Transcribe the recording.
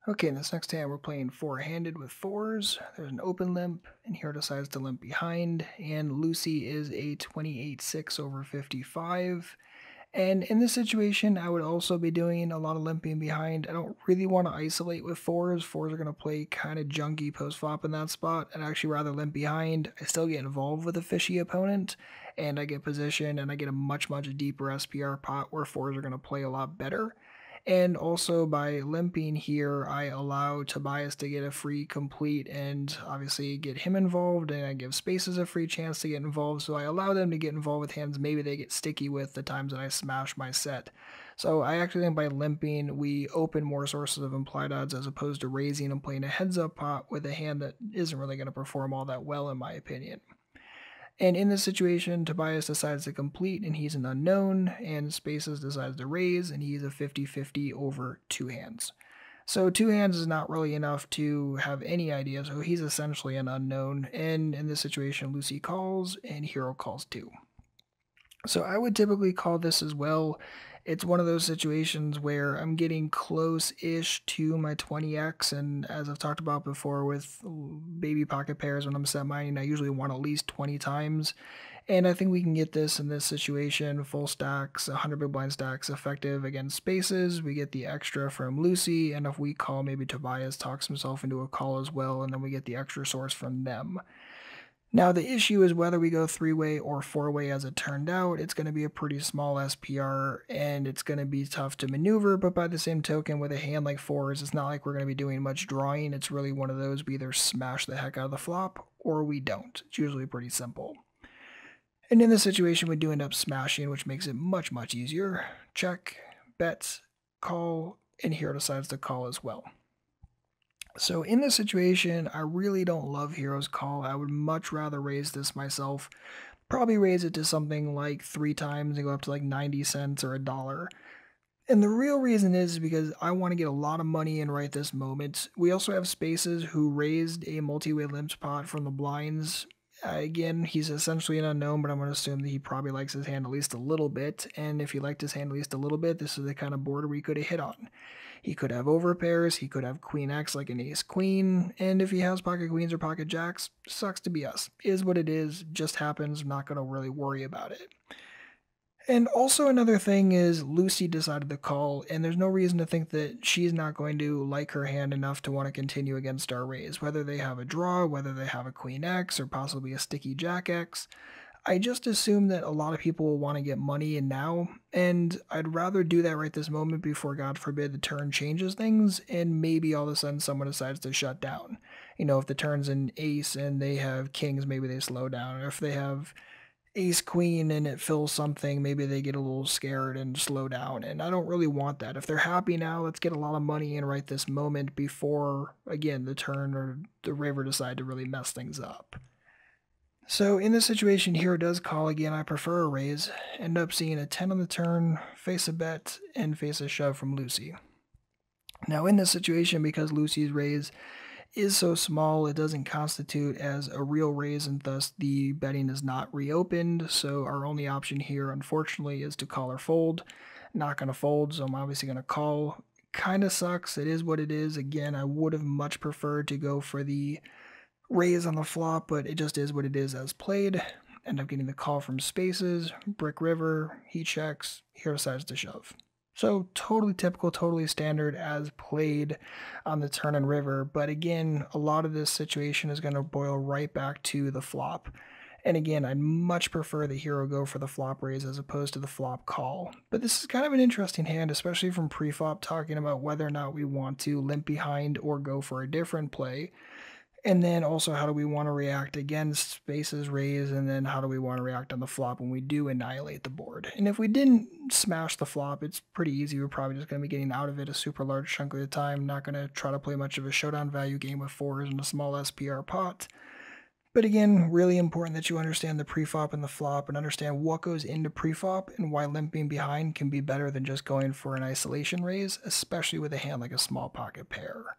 Okay, in this next hand, we're playing four-handed with fours. There's an open limp, and hero decides to limp behind. And Lucy is a 28-6 over 55. And in this situation, I would also be doing a lot of limping behind. I don't really want to isolate with fours. Fours are going to play kind of junky post-flop in that spot. I'd actually rather limp behind. I still get involved with a fishy opponent, and I get position, and I get a much, much deeper SPR pot where fours are going to play a lot better. And also by limping here, I allow Tobias to get a free complete and obviously get him involved, and I give spaces a free chance to get involved. So I allow them to get involved with hands maybe they get sticky with the times that I smash my set. So I actually think by limping, we open more sources of implied odds as opposed to raising and playing a heads up pot with a hand that isn't really going to perform all that well, in my opinion. And in this situation, Tobias decides to complete, and he's an unknown, and Spaces decides to raise, and he's a 50-50 over two hands. So two hands is not really enough to have any idea, so he's essentially an unknown, and in this situation, Lucy calls, and Hero calls too. So I would typically call this as well. It's one of those situations where I'm getting close-ish to my 20x, and as I've talked about before with baby pocket pairs, when I'm set mining, I usually want at least 20 times, and I think we can get this in this situation. Full stacks, 100 big blind stacks, effective against spaces. We get the extra from Lucy, and if we call, maybe Tobias talks himself into a call as well, and then we get the extra source from them. Now, the issue is whether we go three-way or four-way. As it turned out, it's going to be a pretty small SPR, and it's going to be tough to maneuver, but by the same token, with a hand like fours, it's not like we're going to be doing much drawing. It's really one of those, we either smash the heck out of the flop, or we don't. It's usually pretty simple. And in this situation, we do end up smashing, which makes it much, much easier. Check, bet, call, and Hero decides to call as well. So in this situation, I really don't love Hero's Call. I would much rather raise this myself. Probably raise it to something like 3 times and go up to like 90 cents or $1. And the real reason is because I want to get a lot of money in right this moment. We also have Spaces who raised a multi-way limps pot from the blinds. Again, he's essentially an unknown, but I'm going to assume that he probably likes his hand at least a little bit. And if he liked his hand at least a little bit, this is the kind of board we could have hit on. He could have overpairs, he could have queen X like an ace queen, and if he has pocket queens or pocket jacks, sucks to be us. Is what it is, just happens, I'm not going to really worry about it. And also another thing is Lucy decided to call, and there's no reason to think that she's not going to like her hand enough to want to continue against our raise, whether they have a draw, whether they have a queen X, or possibly a sticky jack X. I just assume that a lot of people will want to get money in now, and I'd rather do that right this moment before, God forbid, the turn changes things, and maybe all of a sudden someone decides to shut down. You know, if the turn's an ace and they have kings, maybe they slow down, or if they have ace queen and it fills something, maybe they get a little scared and slow down, and I don't really want that. If they're happy now, let's get a lot of money in right this moment before, again, the turn or the river decide to really mess things up. So in this situation, Hero does call again. I prefer a raise. End up seeing a 10 on the turn, face a bet, and face a shove from Lucy. Now in this situation, because Lucy's raise is so small, it doesn't constitute as a real raise, and thus the betting is not reopened. So our only option here, unfortunately, is to call or fold. Not going to fold, so I'm obviously going to call. Kind of sucks. It is what it is. Again, I would have much preferred to go for the raise on the flop, but it just is what it is as played. End up getting the call from Spaces, brick river, he checks, Hero decides to shove. So totally typical, totally standard as played on the turn and river, but again, a lot of this situation is going to boil right back to the flop. And again, I'd much prefer the Hero go for the flop raise as opposed to the flop call. But this is kind of an interesting hand, especially from preflop, talking about whether or not we want to limp behind or go for a different play. And then also, how do we want to react against Spaces raise, and then how do we want to react on the flop when we do annihilate the board? And if we didn't smash the flop, it's pretty easy. We're probably just going to be getting out of it a super large chunk of the time. Not going to try to play much of a showdown value game with fours in a small SPR pot. But again, really important that you understand the preflop and the flop and understand what goes into preflop and why limping behind can be better than just going for an isolation raise, especially with a hand like a small pocket pair.